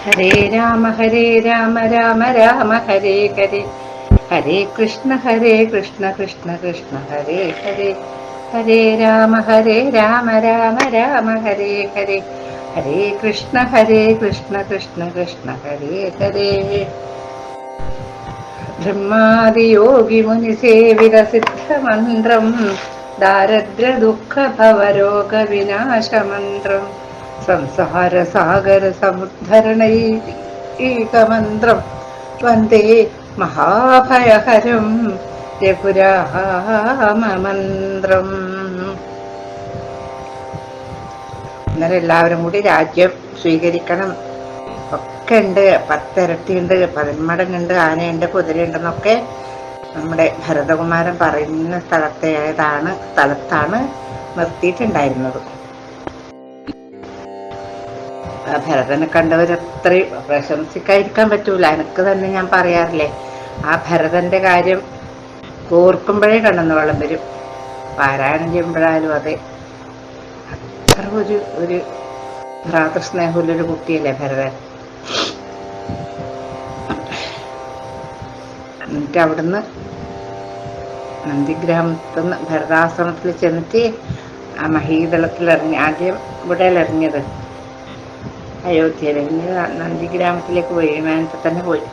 ഹരേ രാമ രാമ രാമ ഹരേ ഹരേ, ഹരേ കൃഷ്ണ കൃഷ്ണ കൃഷ്ണ ഹരേ ഹരേ, ഹരേ രാമ രാമ രാമ ഹരേ ഹരേ, ഹരേ കൃഷ്ണ കൃഷ്ണ കൃഷ്ണ ഹരേ ഹരേ. ബ്രഹ്മാദിയോഗി മുനി സേവിത സിദ്ധമന്ത്രം, ദാരിദ്ര്യ ദുഃഖ ഭവരോഗ വിനാശമന്ത്രം, സംസാര സാഗര സമുദ്ധരണൈകമന്ത്രം വന്ദേ മഹാഭയഹരം രഘുരാമമന്ത്രം. ഇന്നലെ എല്ലാവരും കൂടി രാജ്യം സ്വീകരിക്കണം ഒക്കെ ഉണ്ട്, 10 ഇരട്ടിയുണ്ട്, 10 മടങ്ങുണ്ട്, ആനയുണ്ട്, കുതിരയുണ്ടെന്നൊക്കെ നമ്മുടെ ഭരതകുമാരൻ പറയുന്ന സ്ഥലത്താണ് നിർത്തിയിട്ടുണ്ടായിരുന്നത്. ഭരതനെ കണ്ടവരത്രയും പ്രശംസിക്കാതിരിക്കാൻ പറ്റൂല. എനിക്ക് തന്നെ ഞാൻ പറയാറില്ലേ, ആ ഭരതന്റെ കാര്യം ഓർക്കുമ്പോഴേ കണ്ണെന്ന് വെള്ളം വരും. പാരായണം ചെയ്യുമ്പോഴായാലും അതെ, അത്ര ഒരു ഭ്രാതൃസ്നേഹമുള്ളൊരു കുട്ടിയല്ലേ ഭരതൻ. എന്നിട്ട് അവിടുന്ന് നന്ദിഗ്രാമത്തിൽ നിന്ന് ഭരതാശ്രമത്തിൽ ചെന്നിട്ട് ആ മഹീതളത്തിൽ ഇറങ്ങി. ആദ്യം ഇവിടെ ഇറങ്ങിയത് അയോധ്യയിൽ, നന്ദിഗ്രാമത്തിലേക്ക് പോയി, വിമാനത്തിൽ തന്നെ പോയി.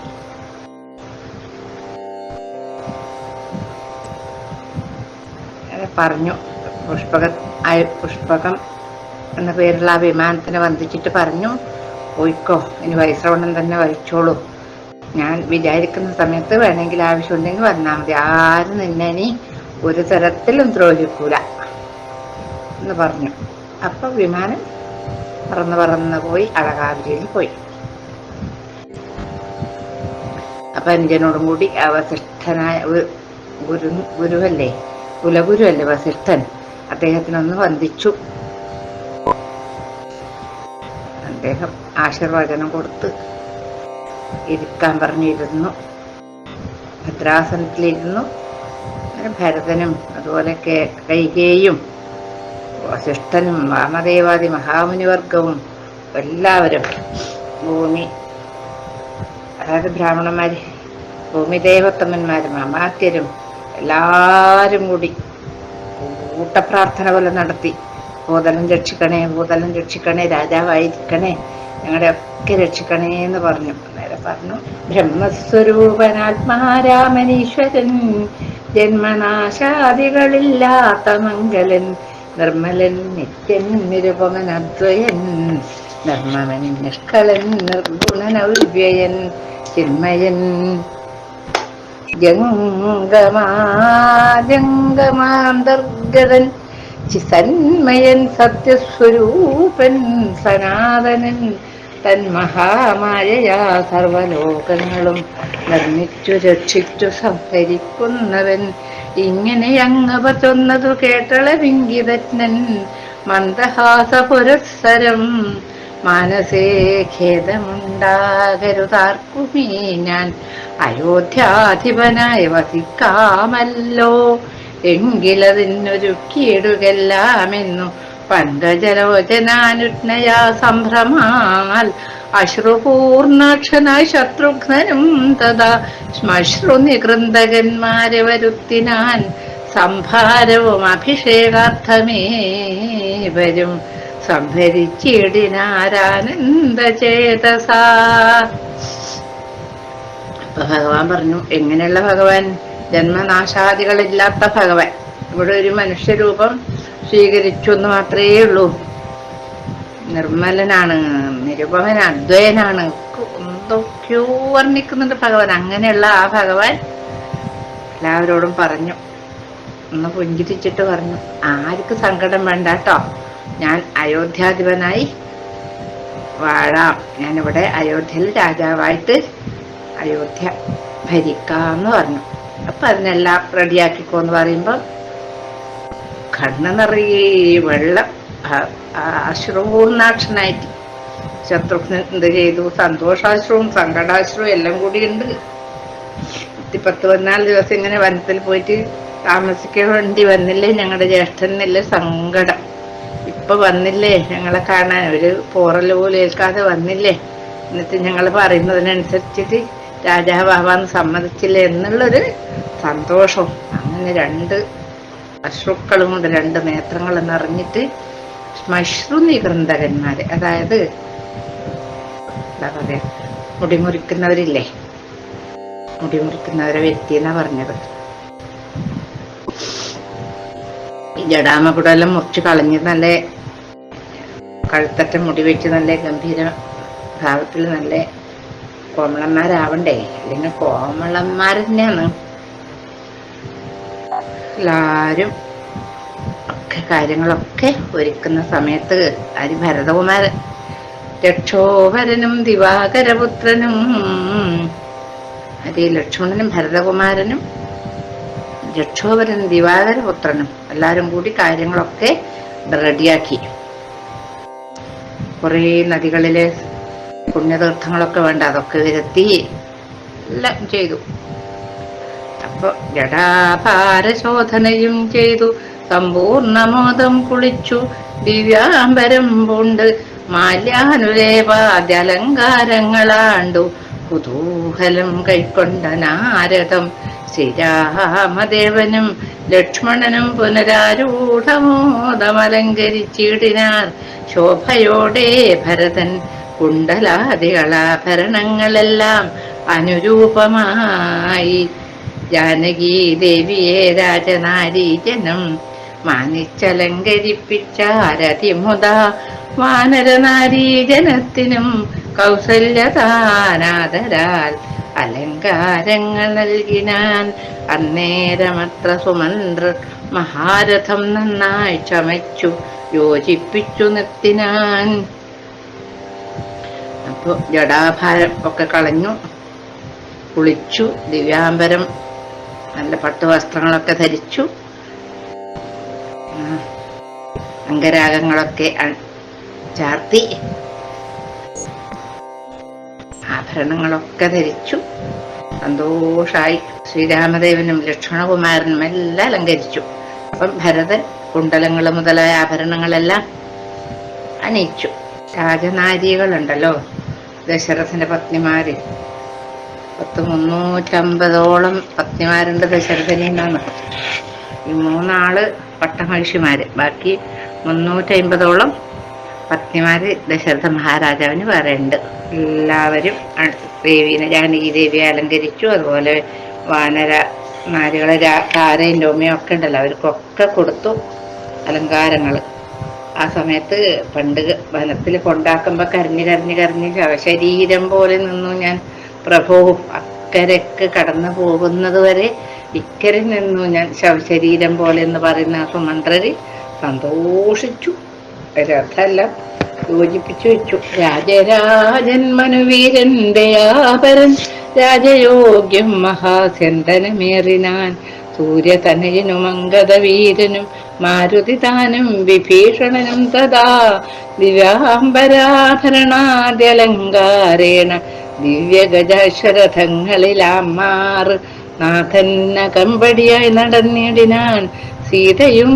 പറഞ്ഞു, പുഷ്പകം എന്ന പേരുള്ള ആ വിമാനത്തിനെ വന്ദിച്ചിട്ട് പറഞ്ഞു, പോയിക്കോ, ഇനി വൈശ്രവണം തന്നെ വഹിച്ചോളൂ, ഞാൻ വിചാരിക്കുന്ന സമയത്ത് വേണമെങ്കിൽ ആവശ്യമുണ്ടെങ്കിൽ വന്നാൽ മതി, ആരും നിന്നെ ഇനി ഒരു തരത്തിലും ദ്രോഹിക്കൂല എന്ന് പറഞ്ഞു. അപ്പൊ വിമാനം പറന്ന് പോയി അളകാവിലിയിൽ പോയി. അപ്പൊ അനുജനോടും കൂടി വസിഷ്ഠനായ ഗുരുവല്ലേ, കുലഗുരുവല്ലേ വസിഷ്ഠൻ, അദ്ദേഹത്തിനൊന്ന് വന്ദിച്ചു. അദ്ദേഹം ആശീർവചനം കൊടുത്ത് ഇരിക്കാൻ പറഞ്ഞിരുന്നു. ഭദ്രാസനത്തിലിരുന്നു. ഭരതനും അതുപോലെ കൈകേയും വസിഷ്ഠനും വാമദേവാദി മഹാമുനിവർഗവും എല്ലാവരും, അതായത് ബ്രാഹ്മണന്മാര്, ഭൂമിദേവത്തമ്മന്മാരും അമാത്യരും എല്ലാരും കൂടി കൂട്ടപ്രാർത്ഥന പോലെ നടത്തി. ഭൂതലം രക്ഷിക്കണേ, രാജാവായിരിക്കണേ, ഞങ്ങളുടെ ഒക്കെ രക്ഷിക്കണേ എന്ന് പറഞ്ഞു. നേരെ പറഞ്ഞു, ബ്രഹ്മസ്വരൂപനാത്മാരാമനീശ്വരൻ, ജന്മനാശാദികളില്ലാത്ത മംഗലൻ, നിർമ്മലൻ നിത്യൻ നിരുപമൻ അദ്വയൻ, ധർമ്മമൻ നിഷ്കളൻ നിർഗുണൻ ഔവ്യയൻ, ചിന്മയൻ ജംഗമാന്തർഗതൻ, സന്മയൻ സത്യസ്വരൂപൻ, സനാതനൻ, തന്മഹാമായയാ സർവലോകങ്ങളും നിർമ്മിച്ചു രക്ഷിച്ചു സംഹരിക്കുന്നവൻ, ഇങ്ങനെ അങ്ങവ ചൊന്നതു കേട്ടളവിംഗിതജ്ഞൻ, മന്ദഹാസ പുരസ്സരം മനസേ ഖേദമുണ്ടാകരുതാർക്കുമേ, ഞാൻ അയോധ്യാധിപനായി വസിക്കാമല്ലോ, എങ്കിലതിനൊരുക്കിയിടുകെല്ലാമെന്നു പങ്കജലോചനാനുജ്ഞയാ സംഭ്രമാൽ, അശ്രുപൂർണാക്ഷനായ ശത്രുഘ്നനും തഥാ ശ്മശ്രുനികൃന്തകന്മാരെ വരുത്തിനാൻ, സംഭാരവും അഭിഷേകാർത്ഥമേ വരും സംഭരിച്ചിടിനാരാനന്ദചേതസാ. അപ്പൊ ഭഗവാൻ പറഞ്ഞു, എങ്ങനെയുള്ള ഭഗവാൻ? ജന്മനാശാദികളില്ലാത്ത ഭഗവാൻ. ഇവിടെ ഒരു മനുഷ്യരൂപം സ്വീകരിച്ചു എന്ന് മാത്രമേ ഉള്ളൂ. നിർമ്മലനാണ്, നിരുപമൻ അദ്വയനാണ്, എന്തൊക്കെയോ വർണ്ണിക്കുന്നുണ്ട് ഭഗവാൻ. അങ്ങനെയുള്ള ആ ഭഗവാൻ എല്ലാവരോടും പറഞ്ഞു, ഒന്ന് പുഞ്ചിരിച്ചിട്ട് പറഞ്ഞു, ആർക്ക് സങ്കടം വേണ്ട കേട്ടോ, ഞാൻ അയോധ്യാധിപനായി വാഴാം, ഞാനിവിടെ അയോധ്യയിൽ രാജാവായിട്ട് അയോധ്യ ഭരിക്കാന്ന് പറഞ്ഞു. അപ്പൊ അതിനെല്ലാം റെഡിയാക്കിക്കോന്ന് പറയുമ്പോ കണ്ണ് നിറയെ വെള്ളം, അശ്രുപൂർണാക്ഷനായിട്ട് ശത്രുഘ്നൻ എന്ത് ചെയ്തു? സന്തോഷാശ്രവും സങ്കടാശ്രവും എല്ലാം കൂടി ഉണ്ട്. 10-14 ദിവസം ഇങ്ങനെ വനത്തിൽ പോയിട്ട് താമസിക്കേണ്ടി വന്നില്ലേ ഞങ്ങളുടെ ജ്യേഷ്ഠനില്ലേ സങ്കടം. ഇപ്പൊ വന്നില്ലേ ഞങ്ങളെ കാണാൻ, ഒരു പോറല് പോലും ഏൽക്കാതെ വന്നില്ലേ, എന്നിട്ട് ഞങ്ങൾ പറയുന്നതിനനുസരിച്ചിട്ട് രാജാവാന്ന് സമ്മതിച്ചില്ല എന്നുള്ളൊരു സന്തോഷം. അങ്ങനെ രണ്ട് അശ്രുക്കളും കൊണ്ട് രണ്ട് നേത്രങ്ങൾ നിറഞ്ഞിട്ട് ശ്മശ്രു നികൃന്തകന്മാര്, അതായത് എന്താ പറയാ, മുടിമുറിക്കുന്നവരില്ലേ, മുടിമുറിക്കുന്നവരെ വ്യക്തി എന്നാ പറഞ്ഞത്. ഈ ജടാമകുടെല്ലാം മുറിച്ച് കളഞ്ഞ് നല്ല കഴുത്തറ്റ മുടി വെച്ച് നല്ല ഗംഭീര ഭാവത്തിൽ നല്ല കോമളന്മാരാവണ്ടേ, അല്ലെങ്കിൽ കോമളന്മാർ തന്നെയാണ് എല്ലാരും ഒക്കെ കാര്യങ്ങളൊക്കെ ഒരുക്കുന്ന സമയത്ത് ആര് ഭരതകുമാരൻ രക്ഷോഭരനും ദിവാകരപുത്രനും ഹരി ലക്ഷ്മണനും ഭരതകുമാരനും രക്ഷോഭരനും ദിവാകരപുത്രനും എല്ലാരും കൂടി കാര്യങ്ങളൊക്കെ റെഡിയാക്കി. കുറേ നദികളിലെ പുണ്യതീർത്ഥങ്ങളൊക്കെ വേണ്ട, അതൊക്കെ വരുത്തി എല്ലാം ചെയ്തു. അപ്പൊ ജടാപാരശോധനയും ചെയ്തു സമ്പൂർണമോദം കുളിച്ചു ദിവ്യാംബരം പൂണ്ട് മാല്യാനുലേപാദ്യലങ്കാരങ്ങളാണ്ടു കുതൂഹലം കൈക്കൊണ്ട നാരദം ശ്രീരാമദേവനും ലക്ഷ്മണനും പുനരാരൂഢമോദമലങ്കരിച്ചിടിനാർ ശോഭയോടെ ഭരതൻ കുണ്ടലാദികളാഭരണങ്ങളെല്ലാം അനുരൂപമായി ജാനകി ദേവിയെ രാജനാരീജനം മാനിച്ചലങ്കരിപ്പിച്ച രതിമുത വാനരനാരീജനത്തിനും കൗസല്യതാനാദരാൽ അലങ്കാരങ്ങൾ നൽകിനാൻ. അന്നേരമത്ര സുമന്ത്രർ മഹാരഥം നന്നായി ചമച്ചു യോജിപ്പിച്ചു നിർത്തിനാൻ. അപ്പൊ ജടാഭാരം ഒക്കെ കളഞ്ഞു, കുളിച്ചു, ദിവ്യാംബരം നല്ല പട്ടുവസ്ത്രങ്ങളൊക്കെ ധരിച്ചു, അംഗരാഗങ്ങളൊക്കെ ചാർത്തി, ആഭരണങ്ങളൊക്കെ ധരിച്ചു. സന്തോഷായി ശ്രീരാമദേവനും ലക്ഷ്മണകുമാരനും എല്ലാം അലങ്കരിച്ചു. അപ്പം ഭരതൻ കുണ്ടലങ്ങൾ മുതലായ ആഭരണങ്ങളെല്ലാം അണിയിച്ചു. രാജനാരികളുണ്ടല്ലോ, ദശരഥന്റെ പത്നിമാര് 350ഓളം പത്നിമാരുണ്ട് ദശരഥനാണ്. ഈ 3 പട്ടമഹിഷിമാര്, ബാക്കി 350ഓളം പത്നിമാര് ദശരഥ മഹാരാജാവിന് പറയുന്നുണ്ട്. എല്ലാവരും ദേവീനെ, ജാനകി ദേവിയെ അലങ്കരിച്ചു. അതുപോലെ വാനര നാരികളെ താരയും രോമയും ഒക്കെ ഉണ്ടല്ലോ, അവർക്കൊക്കെ കൊടുത്തു അലങ്കാരങ്ങൾ. ആ സമയത്ത് പണ്ട് വനത്തിൽ കൊണ്ടാക്കുമ്പോ കരഞ്ഞ് ശവശരീരം പോലെ നിന്നു ഞാൻ പ്രഭു. അക്കരക്ക് കടന്നു പോകുന്നത് വരെ ഇക്കരെ നിന്നു ഞാൻ ശവശരീരം പോലെ എന്ന് പറയുന്ന സുമന്ത്രര് സന്തോഷിച്ചു. രഥമെല്ലാം യോജിപ്പിച്ചു വെച്ചു. രാജരാജൻ മനുവീരന്റെ ആപരൻ രാജയോഗ്യം മഹാസെന്തനമേറിനാൻ. സൂര്യതനയനും അംഗദവീരനും മാരുതി താനും വിഭീഷണനും തഥാ ദിവ്യാംബരാഭരണാദ്യലങ്കാരേണ ദിവ്യഗജാശ്വരഥങ്ങളിലാമാർ നാഥന്ന കമ്പടിയായി നടന്നിടിനാൻ. സീതയും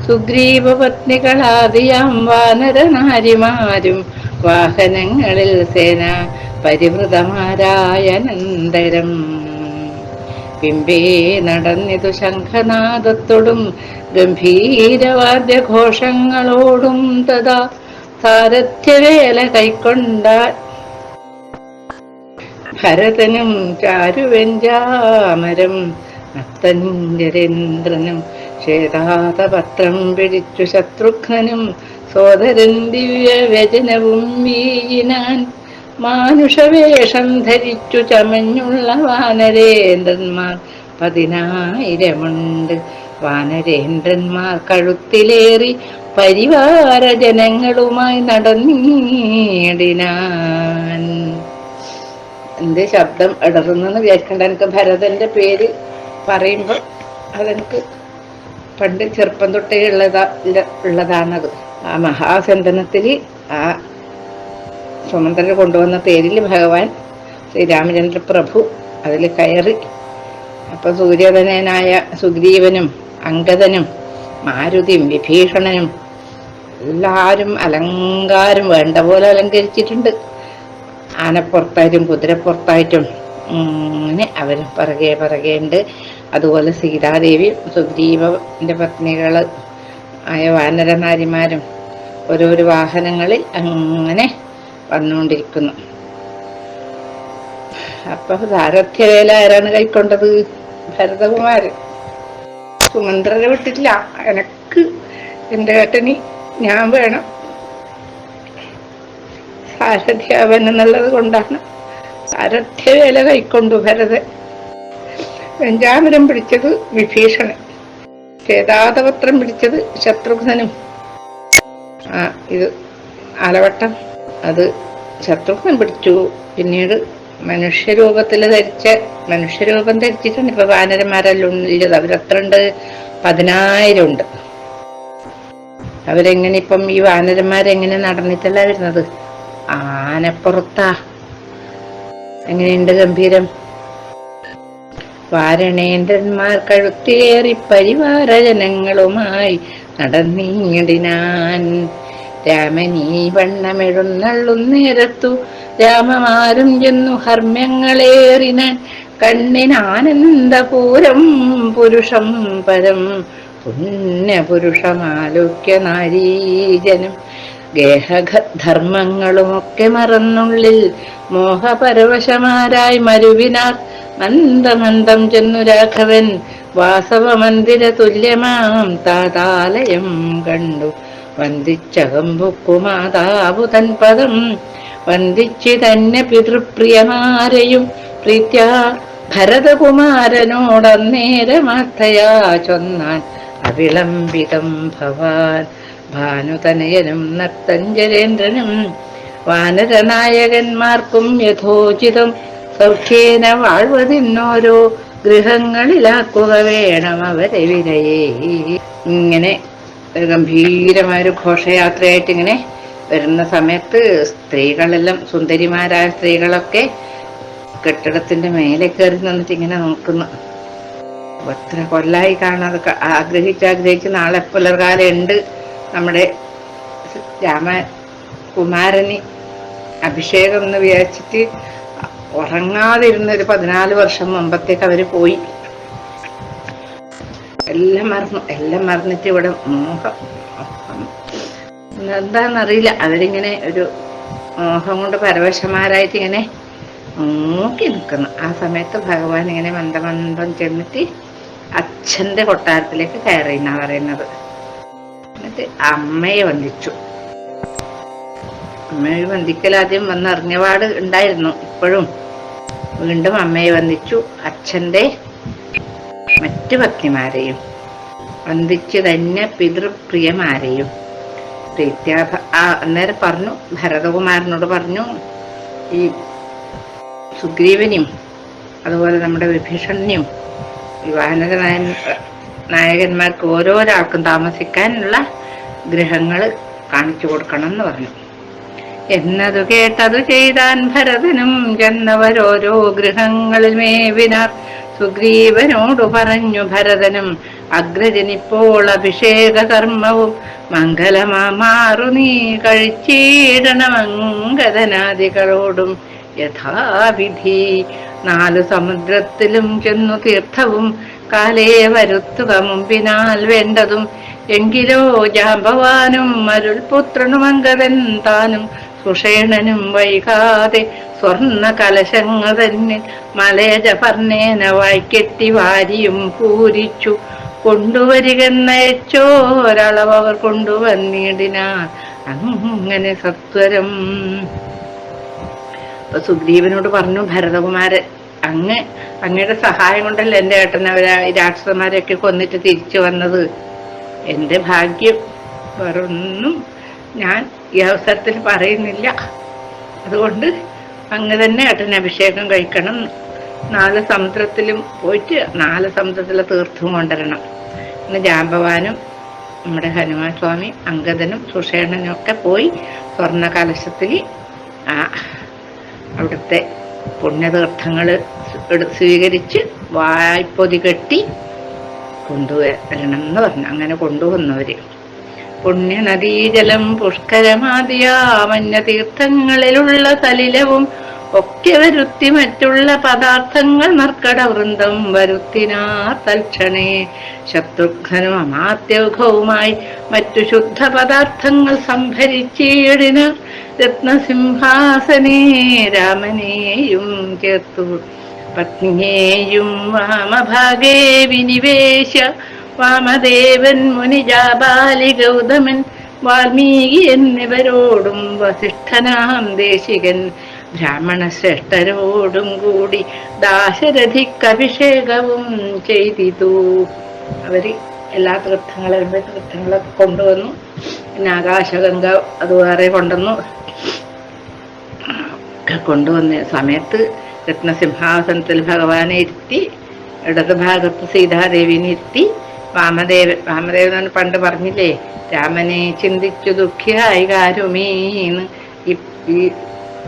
സുഗ്രീവ പത്നികളാദിയാം വാനരനാരിമാരും വാഹനങ്ങളിൽ സേന പരിവൃതമാരായനന്തരം പിമ്പേ നടന്നിതു ശംഖനാദത്തോടും ഗംഭീരവാദ്യഘോഷങ്ങളോടും തഥാ സാരഥ്യവേല കൈക്കൊണ്ട ഭരതനും ചാരുവെഞ്ചാമരം നത്തഞ്ചരേന്ദ്രനും ശ്വേതാതപത്രം പിടിച്ചു ശത്രുഘ്നനും സോദരൻ ദിവ്യവ്യജനവും വീയിനാൻ. മാനുഷവേഷം ധരിച്ചു ചമഞ്ഞുള്ള വാനരേന്ദ്രന്മാർ 10,000 വാനരേന്ദ്രന്മാർ കഴുത്തിലേറി പരിവാര ജനങ്ങളുമായി നടന്നിടിനാൻ. എന്റെ ശബ്ദം ഇടറുന്നെന്ന് വിചാരിക്കണ്ട. എനിക്ക് ഭരതന്റെ പേര് പറയുമ്പോൾ അതെനിക്ക് പണ്ട് ചെറുപ്പം തൊട്ടേ ഉള്ളതാണത്. ആ മഹാസന്തനത്തിൽ ആ സുമന്ത്രർ കൊണ്ടുവന്ന തേരിൽ ഭഗവാൻ ശ്രീരാമചന്ദ്ര പ്രഭു അതിൽ കയറി. അപ്പൊ സൂര്യധനനായ സുഗ്രീവനും അംഗദനും മാരുതിയും വിഭീഷണനും എല്ലാരും അലങ്കാരം വേണ്ട പോലെ അലങ്കരിച്ചിട്ടുണ്ട്. ആനപ്പുറത്തായിട്ടും കുതിരപ്പുറത്തായിട്ടും അങ്ങനെ അവർ പിറകെ ഉണ്ട്. അതുപോലെ സീതാദേവി സുഗ്രീവന്റെ പത്നികൾ ആയ വാനരനാരിമാരും ഓരോരോ വാഹനങ്ങളിൽ അങ്ങനെ വന്നുകൊണ്ടിരിക്കുന്നു. അപ്പൊ സാരഥ്യവേല ആരാണ് കൈക്കൊണ്ടത്? ഭരതകുമാരൻ. സുമന്ത്രരെ വിട്ടിട്ടില്ല. എനക്ക് എന്റെ ഏട്ടന് ഞാൻ വേണം, സാരഥ്യാവൻ എന്നുള്ളത് കൊണ്ടാണ് സാരഥ്യവേല കൈക്കൊണ്ടു ഭരതൻ. വെഞ്ചാമരം പിടിച്ചത് വിഭീഷണൻ, ചേതാതപത്രം പിടിച്ചത് ശത്രുഘ്നനും. ഇത് ആലവട്ടം അത് ശത്രുഘ്നൻ പിടിച്ചു. പിന്നീട് മനുഷ്യരൂപം ധരിച്ചിട്ടാണ് ഇപ്പൊ വാനരന്മാരെല്ലാം ഉള്ളത്. അവരത്ര ഉണ്ട്, 10,000 ഉണ്ട്. അവരെങ്ങനെ ഇപ്പം ഈ വാനരന്മാരെങ്ങനെ നടന്നിട്ടല്ല വരുന്നത്? ആനപ്പുറത്താ. എങ്ങനെയുണ്ട് ഗംഭീരം? വാരണേന്ദ്രന്മാർ കഴുത്തിലേറി പരിവാര ജനങ്ങളുമായി നടന്നീടിനാൻ. രാമനീ വണ്ണമെഴുന്നള്ളുന്നേരത്തു രാമമാരും ചെന്നു ഹർമ്മ്യങ്ങളേറിനാൻ. കണ്ണിനാനന്ദപൂരം പുരുഷം പരം പുണ്യപുരുഷമാലോക്യ നാരീജനം. ഗേഹധർമ്മങ്ങളുമൊക്കെ മറന്നുള്ളിൽ മോഹപരവശമാരായി മരുവിനാർ. മന്ദമന്ദം ചെന്നു രാഘവൻ വാസവ മന്ദിര തുല്യമാം താതാലയം കണ്ടു. വന്ദിച്ചകമ്പുക്കു മാതാവു തൻ പദം വന്ദിച്ചു തന്നെ പിതൃപ്രിയമാരെയും പ്രീത്യാ. ഭരതകുമാരനോടന്നേരമാർത്ഥയാ ചൊന്നാൻ അവിളംബിതം ഭവാൻ. ഭാനുതനയനും നർത്തഞ്ജരേന്ദ്രനും വാനരനായകന്മാർക്കും യഥോചിതം സൗഖ്യേന വാഴ്വതിന്നോരോ ഗൃഹങ്ങളിലാക്കുക വേണം അവരെ വിനയേ. ഇങ്ങനെ ഗംഭീരമായൊരു ഘോഷയാത്രയായിട്ട് ഇങ്ങനെ വരുന്ന സമയത്ത് സ്ത്രീകളെല്ലാം, സുന്ദരിമാരായ സ്ത്രീകളൊക്കെ കെട്ടിടത്തിന്റെ മേലെ കയറി നിന്നിട്ട് ഇങ്ങനെ നോക്കുന്നു. എത്ര കൊല്ലായി കാണാതെ ആഗ്രഹിച്ച് നാളെ പുലർകാലം ഉണ്ട് നമ്മുടെ രാമകുമാരന് അഭിഷേകം എന്ന് വിചാരിച്ചിട്ട് ഉറങ്ങാതിരുന്ന ഒരു 14 വർഷം മുമ്പത്തേക്ക് അവര് പോയി. എല്ലാം മറന്നിട്ട് ഇവിടെ മോഹം എന്താന്നറിയില്ല, അവരിങ്ങനെ ഒരു മോഹം കൊണ്ട് പരവശന്മാരായിട്ട് ഇങ്ങനെ നോക്കി നിൽക്കുന്നു. ആ സമയത്ത് ഭഗവാൻ ഇങ്ങനെ മന്ദമന്ദം ചെന്നിട്ട് അച്ഛന്റെ കൊട്ടാരത്തിലേക്ക് കയറി എന്നാ പറയുന്നത്. എന്നിട്ട് അമ്മയെ വന്ദിച്ചു. അമ്മയെ വന്ദിക്കൽ ആദ്യം വന്നറിഞ്ഞപാട് ഉണ്ടായിരുന്നു, ഇപ്പോഴും വീണ്ടും അമ്മയെ വന്ദിച്ചു. അച്ഛന്റെ മറ്റു പത്നിമാരെയും വന്ദിച്ചു തന്നെ പിതൃപ്രിയമാരെയും അന്നേരം പറഞ്ഞു, ഭരതകുമാരനോട് പറഞ്ഞു, ഈ സുഗ്രീവനെയും അതുപോലെ നമ്മുടെ വിഭീഷണനെയും ഈ വാനര നായകന്മാർക്ക് ഓരോരാൾക്കും താമസിക്കാനുള്ള ഗൃഹങ്ങൾ കാണിച്ചു കൊടുക്കണം എന്ന് പറഞ്ഞു. എന്നതു കേട്ടതു ചെയ്താൻ ഭരതനും ചെന്നവരോരോ ഗൃഹങ്ങളിൽ മേവിനാർ. സുഗ്രീവനോടു പറഞ്ഞു ഭരതനും, അഗ്രജനിപ്പോൾ അഭിഷേക കർമ്മവും മംഗലമാറു നീ കഴിച്ചിടണമംഗതനാദികളോടും യഥാവിധി. 4 സമുദ്രത്തിലും ചെന്നു തീർത്ഥവും കാലേ വരുത്തുക മുമ്പിനാൽ വേണ്ടതും. എങ്കിലോ ജാമ്പവാനും അരുൾപുത്രനും അംഗതൻ താനും സുഷേണനും വൈകാതെ സ്വർണ്ണ കലശങ്ങൾ തന്നെ മലയജപർണേന വായ്ക്കെട്ടി വാരിയും പൂരിച്ചു കൊണ്ടുവരികെന്നയച്ചോരളവർ കൊണ്ടുവന്നിടിനാർ. അങ്ങനെ സത്വരം. അപ്പൊ സുഗ്രീവനോട് പറഞ്ഞു ഭരതകുമാരൻ, അങ്ങയുടെ സഹായം കൊണ്ടല്ലേ എന്റെ ഏട്ടൻ രാക്ഷസന്മാരെയൊക്കെ കൊന്നിട്ട് തിരിച്ചു വന്നത്. എന്റെ ഭാഗ്യം, വേറൊന്നും ഞാൻ ഈ അവസരത്തിൽ പറയുന്നില്ല. അതുകൊണ്ട് അങ്ങ് തന്നെ ഏട്ടൻ അഭിഷേകം കഴിക്കണം. 4 സമുദ്രത്തിലും പോയിട്ട് 4 സമുദ്രത്തിലെ തീർത്ഥവും കൊണ്ടുവരണം. ഇന്ന് ജാമ്പവാനും നമ്മുടെ ഹനുമാൻ സ്വാമി അംഗദനും സുഷേണനും ഒക്കെ പോയി സ്വർണ്ണ കലശത്തിൽ അവിടുത്തെ പുണ്യതീർത്ഥങ്ങൾ സ്വീകരിച്ച് വായ്പൊതി കെട്ടി കൊണ്ടുവരണം എന്ന് പറഞ്ഞു. അങ്ങനെ കൊണ്ടുവന്നവര് പുണ്യനദീജലം പുഷ്കരമാതിയാമന്യ തീർത്ഥങ്ങളിലുള്ള സലിലവും ഒക്കെ വരുത്തി മറ്റുള്ള പദാർത്ഥങ്ങൾ മർക്കടവൃന്ദം വരുത്തിനാർ തൽക്ഷണേ. ശത്രുഘ്നും അമാത്യൗഘവുമായി മറ്റു ശുദ്ധ പദാർത്ഥങ്ങൾ സംഭരിച്ചിടിനാർ. രത്നസിംഹാസനേ രാമനെയും ചേർത്തു പത്നിയെയും വാമഭാഗേ വിനിവേശ. വാമദേവൻ മുനിജാബാലി ഗൗതമൻ വാൽമീകി എന്നിവരോടും വസിഷ്ഠനാം ദേശികൻ ബ്രാഹ്മണ ശ്രേഷ്ഠരോടും കൂടി ദാശരഥിക്കഭിഷേകവും ചെയ്തിതു. അവര് എല്ലാ തീർത്ഥങ്ങളൊക്കെ കൊണ്ടുവന്നു. പിന്നെ ആകാശഗംഗ അത് വേറെ കൊണ്ടുവന്ന സമയത്ത് രത്നസിംഹാസനത്തിൽ ഭഗവാനെ ഇരുത്തി, ഇടത് ഭാഗത്ത് സീതാദേവിനെ ഇരുത്തി. വാമദേവൻ പണ്ട് പറഞ്ഞില്ലേ, രാമനെ ചിന്തിച്ചു ദുഃഖിയായി കാരുമീന്ന്. ഈ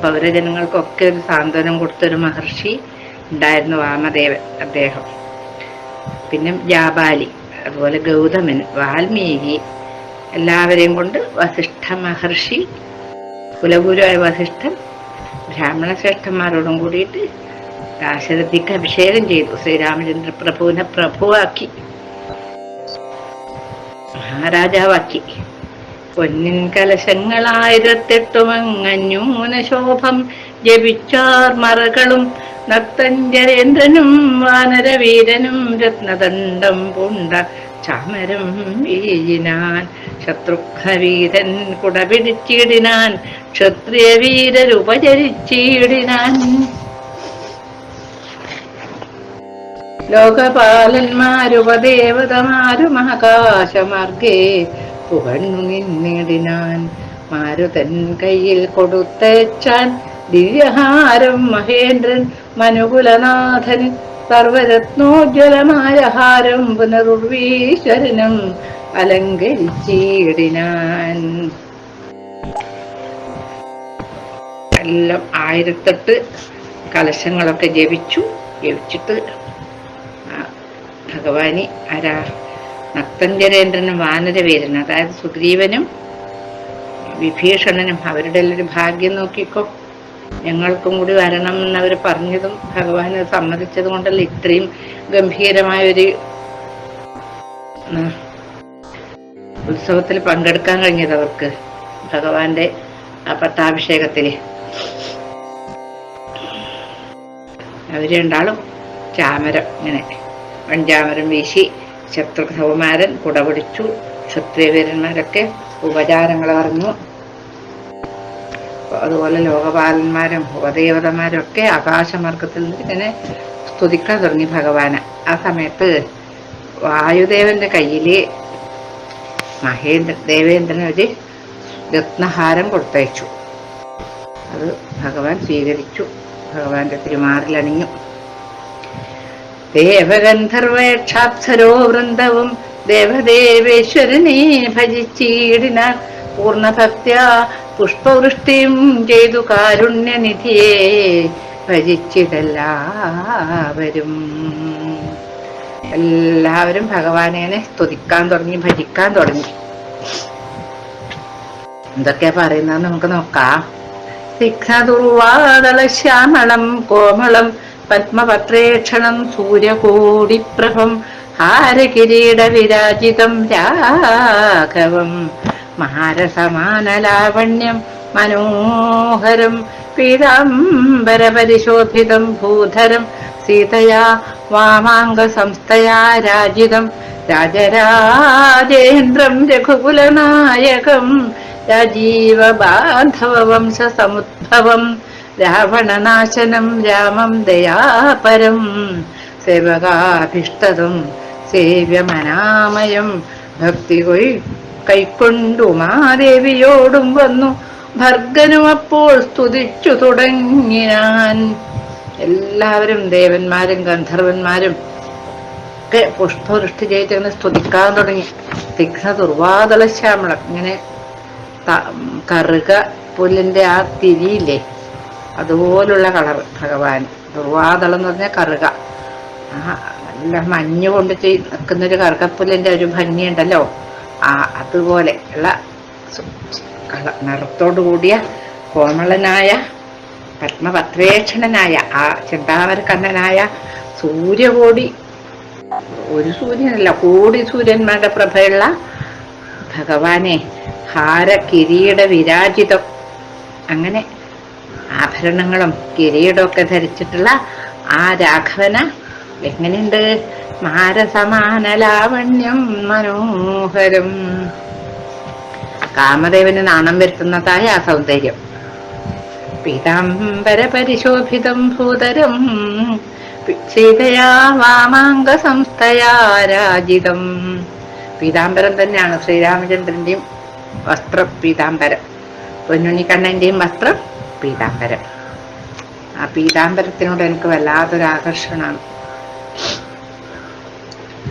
പൗരജനങ്ങൾക്കൊക്കെ ഒരു സാന്ത്വനം കൊടുത്തൊരു മഹർഷി ഉണ്ടായിരുന്നു വാമദേവൻ, അദ്ദേഹം. പിന്നെ ജാബാലി, അതുപോലെ ഗൗതമൻ, വാൽമീകി, എല്ലാവരെയും കൊണ്ട് വസിഷ്ഠ മഹർഷി, കുലഗുരുവായ വസിഷ്ഠൻ ബ്രാഹ്മണ ശ്രേഷ്ഠന്മാരോടും കൂടിയിട്ട് ദാശരഥിക്ക് അഭിഷേകം ചെയ്തു. ശ്രീരാമചന്ദ്ര പ്രഭുവിനെ പ്രഭുവാക്കി, മഹാരാജാവാക്കി. പൊന്നിൻ കലശങ്ങളായിരത്തെട്ടുമങ്ങഞ്ഞൂന ശോഭം ജപിച്ചാർ മറകളും നക്തഞ്ജരേന്ദ്രനും വാനരവീരനും രത്നദണ്ഡം പൂണ്ട ചാമരം വീഴിനാൻ. ശത്രുഘ്നവീരൻ കുടപിടിച്ചിടിനാൻ, ക്ഷത്രിയ വീരരുപചരിച്ചിടിനാൻ. ലോകപാലന്മാരുപദേവതമാരും ആകാശമാർഗേ പുകഴ്ന്നു നിന്നിടിനാൻ. മാരുതൻ കയ്യിൽ കൊടുത്തേച്ചാൻ ദിവ്യഹാരം മഹേന്ദ്രൻ മനുകുലനാഥന്. സർവരത്നോജ്വലമായ ഹാരം പുനരുർവീശ്വരനും അലങ്കരിച്ചിടിനാൻ. എല്ലാം 1008 കലശങ്ങളൊക്കെ ജപിച്ചിട്ട് ഭഗവാനി നക്തഞ്ജരേന്ദ്രനും വാനരവീരനും, അതായത് സുഗ്രീവനും വിഭീഷണനും, അവരുടെ ഒരു ഭാഗ്യം നോക്കിക്കോ, ഞങ്ങൾക്കും കൂടി വരണം എന്നവർ പറഞ്ഞതും ഭഗവാന് സമ്മതിച്ചത് കൊണ്ടല്ല ഇത്രയും ഗംഭീരമായൊരു ഉത്സവത്തിൽ പങ്കെടുക്കാൻ കഴിഞ്ഞത് അവർക്ക്, ഭഗവാന്റെ ആ പട്ടാഭിഷേകത്തില്. അവര് രണ്ടാളും ചാമരം, ഇങ്ങനെ വൻചാമരം വീശി ശത്രുഘ്നകുമാരൻ കുടപിടിച്ചു. ക്ഷത്രിയവീരന്മാരൊക്കെ ഉപചാരങ്ങൾ പറഞ്ഞു. അതുപോലെ ലോകപാലന്മാരും ഉപദേവതമാരും ഒക്കെ ആകാശമാർഗത്തിൽ നിന്ന് ഇങ്ങനെ സ്തുതിക്കാൻ തുടങ്ങി ഭഗവാന്. ആ സമയത്ത് വായുദേവന്റെ കയ്യില് ദേവേന്ദ്രന് ഒരു രത്നഹാരം കൊടുത്തയച്ചു. അത് ഭഗവാൻ സ്വീകരിച്ചു, ഭഗവാന്റെ തിരുമാറിലണിഞ്ഞു. ദേവഗന്ധർവേക്ഷാപ്സരോ വൃന്ദവും ദേവദേവേശ്വരനെ ഭജിച്ചിടിനാൻ. പൂർണ്ണഭക്ത്യാ പുഷ്പവൃഷ്ടിയും ചെയ്തു കാരുണ്യനിധിയെ ഭജിച്ചിതെല്ലാവരും. എല്ലാവരും ഭഗവാനെ സ്തുതിക്കാൻ തുടങ്ങി, ഭജിക്കാൻ തുടങ്ങി. എന്തൊക്കെയാ പറയുന്നത് നമുക്ക് നോക്കാം. സിഗ്ധദുർവാദള ശ്യാമളം കോമളം പത്മപത്രേക്ഷണം സൂര്യകോടിപ്രഭം ഹാരകിരീട വിരാജിതം രാഘവം മഹാരസമാനലാവണ്യം മനോഹരം പീതാംബര പരിശോഭിതം ഭൂധരം സീതയാ വാമാംഗ സംസ്ഥയാ രാജിതം രാജരാജേന്ദ്രം രഘുകുലനായകം രാജീവ ബാന്ധവ വംശ സമുദ്ഭവം രാവണനാശനം രാമം ദയാപരം സേവകാഭിഷ്ടതം സേവ്യമനാമയം ഭക്തി കൈക്കൊണ്ടു മാദേവിയോടും വന്നു ഭർഗനും അപ്പോൾ സ്തുതിച്ചു തുടങ്ങിനാൻ. എല്ലാവരും ദേവന്മാരും ഗന്ധർവന്മാരും ഒക്കെ പുഷ്പവൃഷ്ടി ചെയ്തിങ്ങനെ സ്തുതിക്കാൻ തുടങ്ങി. തിഗ്ന ദുർവാദള ശ്യാമളം, ഇങ്ങനെ കറുക പുല്ലിന്റെ ആ തിരിയില്ലേ, അതുപോലുള്ള കളർ ഭഗവാൻ. ദുർവാദളം എന്ന് പറഞ്ഞാൽ കറുക, നല്ല മഞ്ഞ് കൊണ്ട് നിൽക്കുന്നൊരു കറുകപ്പുല്ലിന്റെ ഒരു ഭംഗിയുണ്ടല്ലോ, അതുപോലെ ഉള്ള നിറത്തോടു കൂടിയ കോമളനായ പത്മപത്രേക്ഷണനായ ആ ചെന്താമരക്കണ്ണനായ സൂര്യകോടി, ഒരു സൂര്യനല്ല കോടി സൂര്യന്മാരുടെ പ്രഭയുള്ള ഭഗവാനെ ഹാര കിരീട വിരാജിതം, അങ്ങനെ ആഭരണങ്ങളും കിരീടമൊക്കെ ധരിച്ചിട്ടുള്ള ആ രാഘവന എങ്ങനെയുണ്ട്? മാരസമാന ലാവണ്യം മനോഹരം. കാമദേവന് നാണം വരുത്തുന്നതായ ആ സൗന്ദര്യം. പീതാംബര പരിശോഭിതം ഭൂതരം സീതയാ വാമാംഗ സംസ്ഥയാ രാജിതം. പീതാംബരം തന്നെയാണ് ശ്രീരാമചന്ദ്രന്റെയും വസ്ത്രം പീതാംബരം, പൊന്നുണ്ണിക്കണ്ണന്റെയും വസ്ത്രം പീതാംബരം. ആ പീതാംബരത്തിനോട് എനിക്ക് വല്ലാത്തൊരു ആകർഷണമാണ്.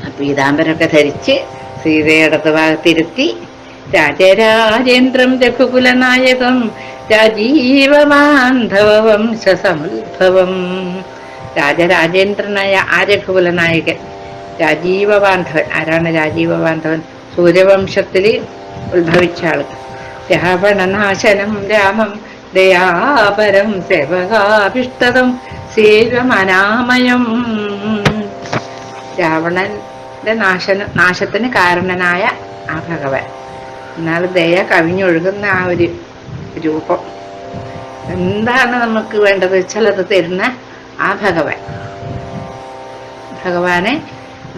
ആ പീതാംബരമൊക്കെ ധരിച്ച് സീതയുടെ ഇടത് ഭാഗത്തിരുത്തി രാജരാജേന്ദ്രം രഘുകുലനായകം രാജീവബാന്ധവ വംശസമുദ്ഭവം. രാജരാജേന്ദ്രനായ ആ രഘുകുലനായകൻ രാജീവബാന്ധവൻ. ആരാണ് രാജീവബാന്ധവൻ? സൂര്യവംശത്തിൽ ഉത്ഭവിച്ച ആള്. രാവണനാശനം രാമം ദയാപരം സേവകാഭിഷ്ടതം സേവമനാമയം. രാവണന്റെ നാശത്തിന് കാരണനായ ആ ഭഗവാൻ, എന്നാൽ ദയ കവിഞ്ഞൊഴുകുന്ന ആ ഒരു രൂപം. എന്താണ് നമുക്ക് വേണ്ടത് വെച്ചാൽ അത് തരുന്ന ആ ഭഗവാനെ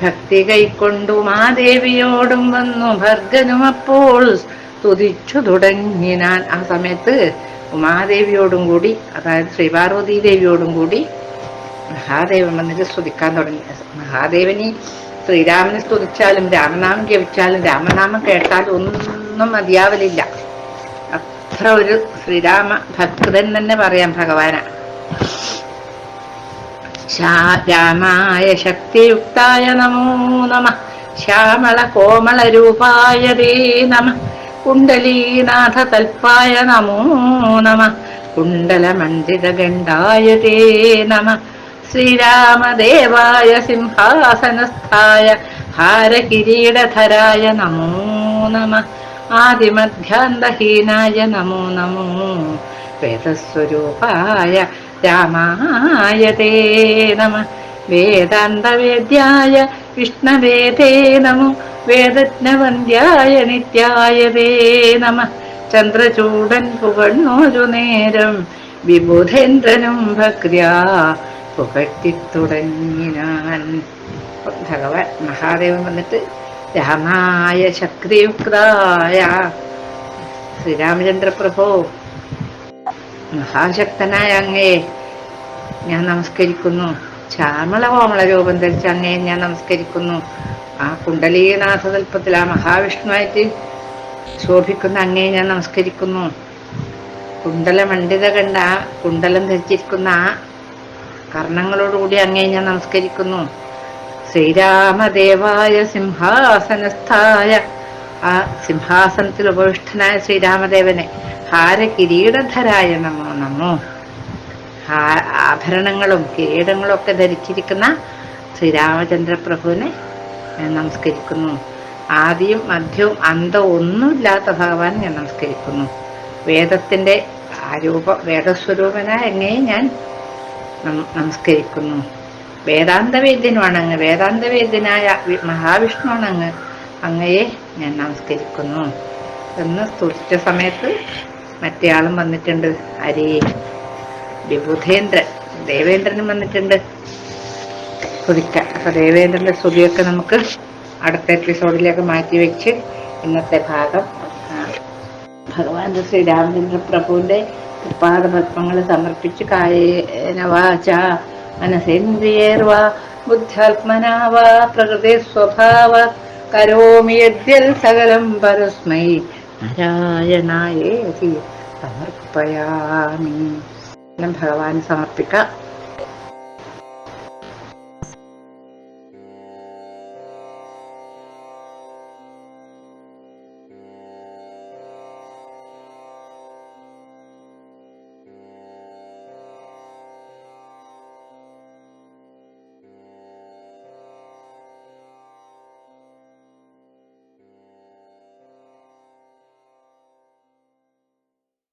ഭക്തി കൈക്കൊണ്ടു മാദേവിയോടും വന്നു ഭർഗനും അപ്പോൾ സ്തുതിച്ചു തുടങ്ങിനാൻ. ആ സമയത്ത് ഉമാദേവിയോടും കൂടി, അതായത് ശ്രീപാർവതീ ദേവിയോടും കൂടി മഹാദേവൻ വന്നിട്ട് സ്തുതിക്കാൻ തുടങ്ങി. മഹാദേവനി ശ്രീരാമനെ സ്തുതിച്ചാലും രാമനാമം ജപിച്ചാലും രാമനാമം കേട്ടാലും ഒന്നും മതിയാവലില്ല. അത്ര ഒരു ശ്രീരാമ ഭക്തൻ തന്നെ പറയാം ഭഗവാന. രാമായ ശക്തിയുക്തായ നമോ നമ, ശ്യാമള കോമള രൂപായ തേ നമ, കുണ്ടലീനാഥ തൽപ്പായ നമോ നമ, കുണ്ടലമണ്ഡിതഗണ്ഡായ തേ നമ, ശ്രീരാമദേവായ സിംഹാസനസ്ഥായ ഹാരകിരീടധരായ നമോ നമ, ആദിമധ്യാന്തഹീനായ നമോ നമോ, വേദസ്വരൂപായ രാമായ തേ നമ, വേദാന്തവേദ്യായ വിഷ്ണവേ തേ നമോ, വേദജ്ഞവന്ദ്യായ നിത്യായ തേ നമ, ചന്ദ്രചൂടൻ പുകഴ്ന്നൊരു നേരം വിബുധേന്ദ്രനും ഭക്ര്യാ പുകഴ്ത്തിത്തുടങ്ങിനാൻ. ഭഗവാൻ മഹാദേവൻ വന്നിട്ട് രാമായ ശക്തിയുക്തായ ശ്രീരാമചന്ദ്ര പ്രഭോ, മഹാശക്തനായ അങ്ങയെ ഞാൻ നമസ്കരിക്കുന്നു. ശ്യാമള കോമള രൂപം ധരിച്ച അങ്ങയെ ഞാൻ നമസ്കരിക്കുന്നു. ആ കുണ്ടലീനാഥ തൽപ്പത്തിൽ ആ മഹാവിഷ്ണുവായിട്ട് ശോഭിക്കുന്ന അങ്ങയെ ഞാൻ നമസ്കരിക്കുന്നു. കുണ്ടലമണ്ഡിത കണ്ട ആ കുണ്ടലം ധരിച്ചിരിക്കുന്ന ആ കർണങ്ങളോടുകൂടി അങ്ങയെ ഞാൻ നമസ്കരിക്കുന്നു. ശ്രീരാമദേവായ സിംഹാസനസ്ഥായ ആ സിംഹാസനത്തിൽ ഉപവിഷ്ടനായ ശ്രീരാമദേവനെ ഹാരകിരീടധരായ നമോ നമോ, ആഭരണങ്ങളും കിരീടങ്ങളും ഒക്കെ ധരിച്ചിരിക്കുന്ന ശ്രീരാമചന്ദ്രപ്രഭുവിനെ ഞാൻ നമസ്കരിക്കുന്നു. ആദിയും മധ്യവും അന്തവും ഒന്നുമില്ലാത്ത ഭഗവാൻ ഞാൻ നമസ്കരിക്കുന്നു. വേദത്തിന്റെ ആ രൂപം, വേദസ്വരൂപനായ അങ്ങയെ ഞാൻ നമസ്കരിക്കുന്നു. വേദാന്തവേദ്യനുമാണ് അങ്ങ്, വേദാന്തവേദ്യനായ മഹാവിഷ്ണുവാണ് അങ്ങ്, അങ്ങയെ ഞാൻ നമസ്കരിക്കുന്നു എന്ന് സ്തുതിച്ച സമയത്ത് മറ്റേയാളും വന്നിട്ടുണ്ട്. ഹരി വിബുധേന്ദ്രൻ, ദേവേന്ദ്രനും വന്നിട്ടുണ്ട് സ്തുതിക്കാൻ. അപ്പൊ ദേവേന്ദ്രന്റെ സ്തുതിയൊക്കെ നമുക്ക് അടുത്ത എപ്പിസോഡിലേക്ക് മാറ്റി വെച്ച് ഇന്നത്തെ ഭാഗം ഭഗവാന്റെ ശ്രീരാമചന്ദ്ര പ്രഭുവിന്റെ പാദപത്മങ്ങൾ സമർപ്പിച്ച് കായേന വാച മനസേന്ദ്രിയേർവാ ബുദ്ധ്യാത്മനാ വാ പ്രകൃതി സ്വഭാവ കരോമി യദ്യൽ സകലം പരസ്മൈ നാരായണായേതി സമർപ്പയാമി. ഭഗവാൻ സമർപ്പിക്കാം.